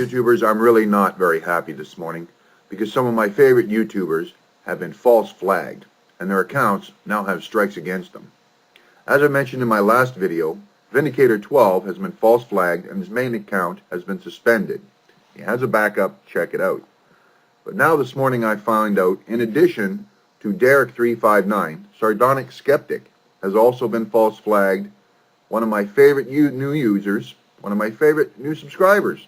YouTubers, I'm really not very happy this morning because some of my favorite YouTubers have been false flagged and their accounts now have strikes against them. As I mentioned in my last video, Vindicator12 has been false flagged and his main account has been suspended. He has a backup, check it out. But now this morning I found out, in addition to Derek359, Sardonicskeptic has also been false flagged. One of my favorite new users, one of my favorite new subscribers,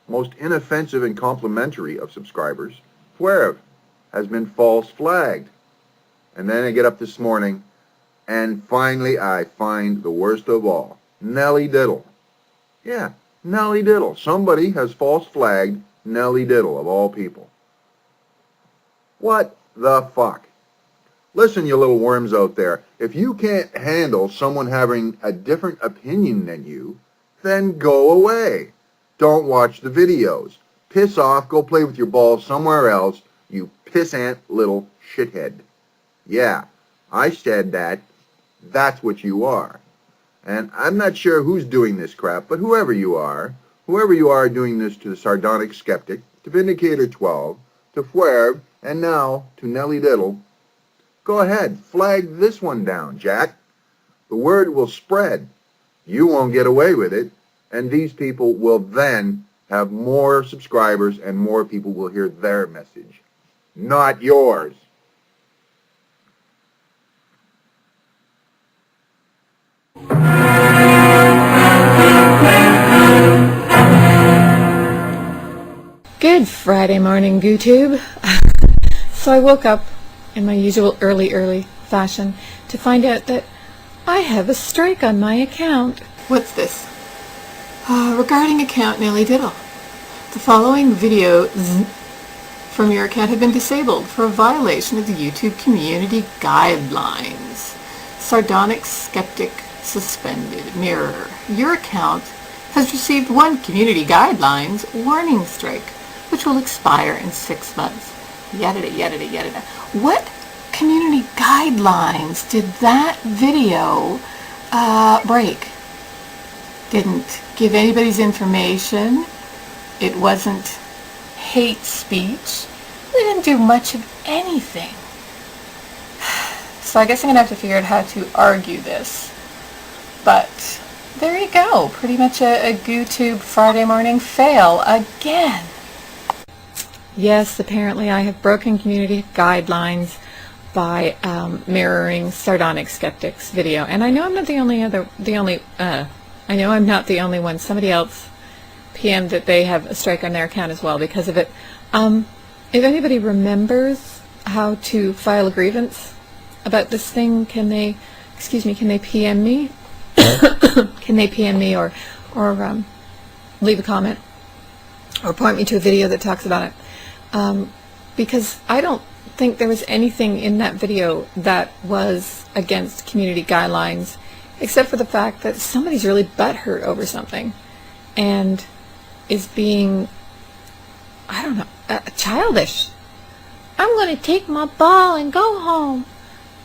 most inoffensive and complimentary of subscribers, Fuerve, has been false flagged. And then I get up this morning and finally I find the worst of all, Nelliediddle. Yeah, Nelliediddle. Somebody has false flagged Nelliediddle of all people. What the fuck? Listen, you little worms out there, if you can't handle someone having a different opinion than you, then go away. Don't watch the videos. Piss off, go play with your balls somewhere else, you pissant little shithead. Yeah, I said that. That's what you are. And I'm not sure who's doing this crap, but whoever you are doing this to the Sardonicskeptic, to Vindicator12, to Fuerve, and now to Nelliediddle, go ahead, flag this one down, Jack. The word will spread. You won't get away with it, and these people will then have more subscribers and more people will hear their message, not yours. Good Friday morning, YouTube. So I woke up in my usual early fashion to find out that I have a strike on my account. What's this? Regarding account Nelliediddle. The following videos from your account have been disabled for a violation of the YouTube community guidelines. Sardonicskeptic suspended. Mirror. Your account has received one community guidelines warning strike, which will expire in 6 months. Yada yada yada. What community guidelines did that video break? Didn't give anybody's information. It wasn't hate speech. It didn't do much of anything. So I guess I'm going to have to figure out how to argue this. But there you go. Pretty much a GooTube Friday morning fail again. Yes, apparently I have broken community guidelines by mirroring Sardonicskeptic's video, and I know I'm not the only one. Somebody else PM'd that they have a strike on their account as well because of it. If anybody remembers how to file a grievance about this thing, can they PM me? Can they PM me or leave a comment or point me to a video that talks about it? Because I don't think there was anything in that video that was against community guidelines, except for the fact that somebody's really butthurt over something and is being, I don't know, childish. I'm going to take my ball and go home.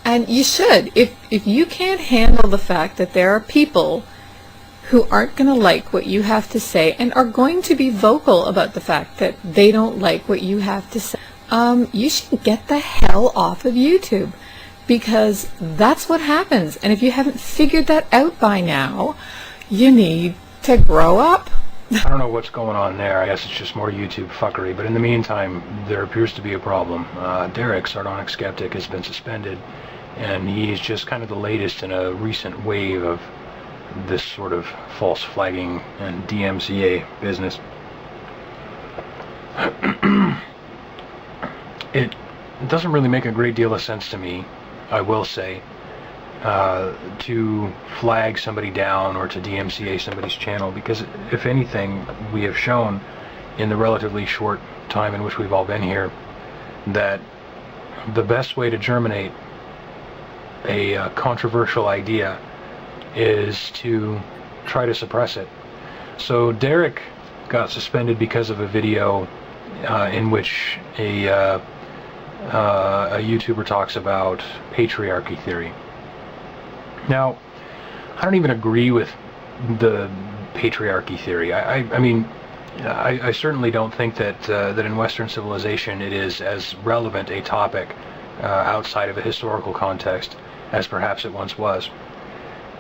And you should. If you can't handle the fact that there are people who aren't going to like what you have to say and are going to be vocal about the fact that they don't like what you have to say, you should get the hell off of YouTube, because that's what happens. And if you haven't figured that out by now, you need to grow up. I don't know what's going on there. I guess it's just more YouTube fuckery. But in the meantime, there appears to be a problem. Derek, Sardonicskeptic, has been suspended, and he's just kind of the latest in a recent wave of this sort of false flagging and DMCA business. It doesn't really make a great deal of sense to me, I will say, to flag somebody down or to DMCA somebody's channel, because if anything, we have shown in the relatively short time in which we've all been here that the best way to germinate a controversial idea is to try to suppress it. So Derek got suspended because of a video in which a YouTuber talks about patriarchy theory. Now, I don't even agree with the patriarchy theory. I mean, I certainly don't think that that in Western civilization it is as relevant a topic outside of a historical context as perhaps it once was.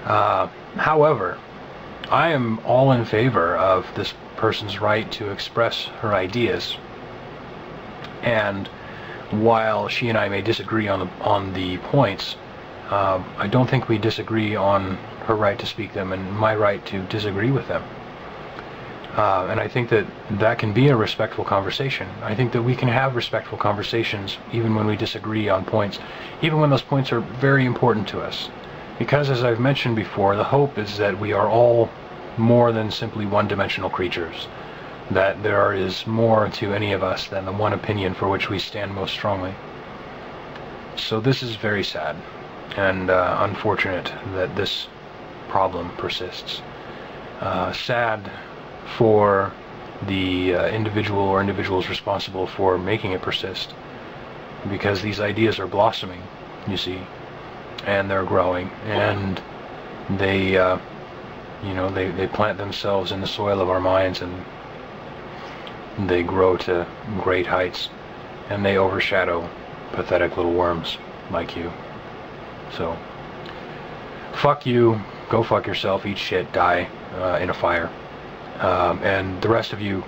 However, I am all in favor of this person's right to express her ideas, and while she and I may disagree on the points, I don't think we disagree on her right to speak them and my right to disagree with them. And I think that that can be a respectful conversation. I think that we can have respectful conversations even when we disagree on points, even when those points are very important to us. Because, as I've mentioned before, the hope is that we are all more than simply one-dimensional creatures, that there is more to any of us than the one opinion for which we stand most strongly. So this is very sad and unfortunate that this problem persists. Sad for the individual or individuals responsible for making it persist, because these ideas are blossoming, you see, and they're growing, and they they plant themselves in the soil of our minds, and they grow to great heights, and they overshadow pathetic little worms like you. So fuck you, go fuck yourself, eat shit, die in a fire. And the rest of you,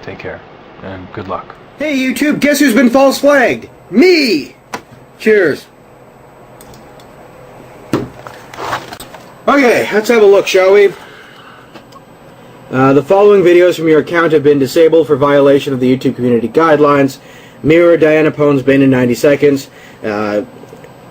take care, and good luck. Hey YouTube, guess who's been false flagged? Me! Cheers. Okay, let's have a look, shall we? The following videos from your account have been disabled for violation of the YouTube community guidelines. Mirror Diana Pone's been in 90 seconds.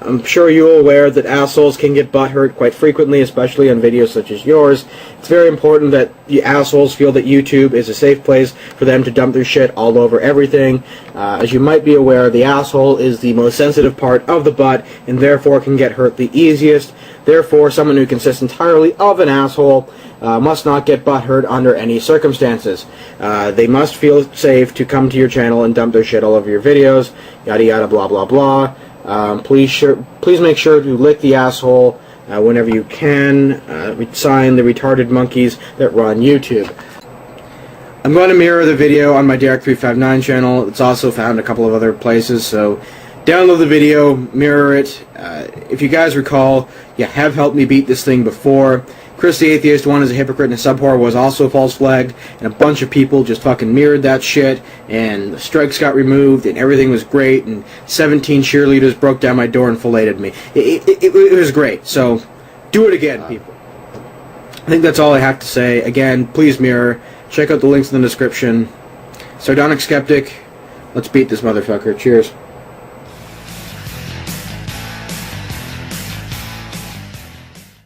I'm sure you're aware that assholes can get butthurt quite frequently, especially on videos such as yours. It's very important that the assholes feel that YouTube is a safe place for them to dump their shit all over everything. As you might be aware, the asshole is the most sensitive part of the butt and therefore can get hurt the easiest. Therefore, someone who consists entirely of an asshole must not get butthurt under any circumstances. They must feel safe to come to your channel and dump their shit all over your videos, yada yada blah blah blah. Please make sure to lick the asshole whenever you can. Sign the retarded monkeys that run YouTube. I'm going to mirror the video on my Derek359 channel. It's also found a couple of other places, so download the video, mirror it. If you guys recall, you have helped me beat this thing before. Chris the Atheist, one is a hypocrite and a sub-whore, was also false flagged, and a bunch of people just fucking mirrored that shit, and the strikes got removed, and everything was great, and 17 cheerleaders broke down my door and filleted me. It was great, so do it again, people. I think that's all I have to say. Again, please mirror. Check out the links in the description. Sardonicskeptic, let's beat this motherfucker. Cheers.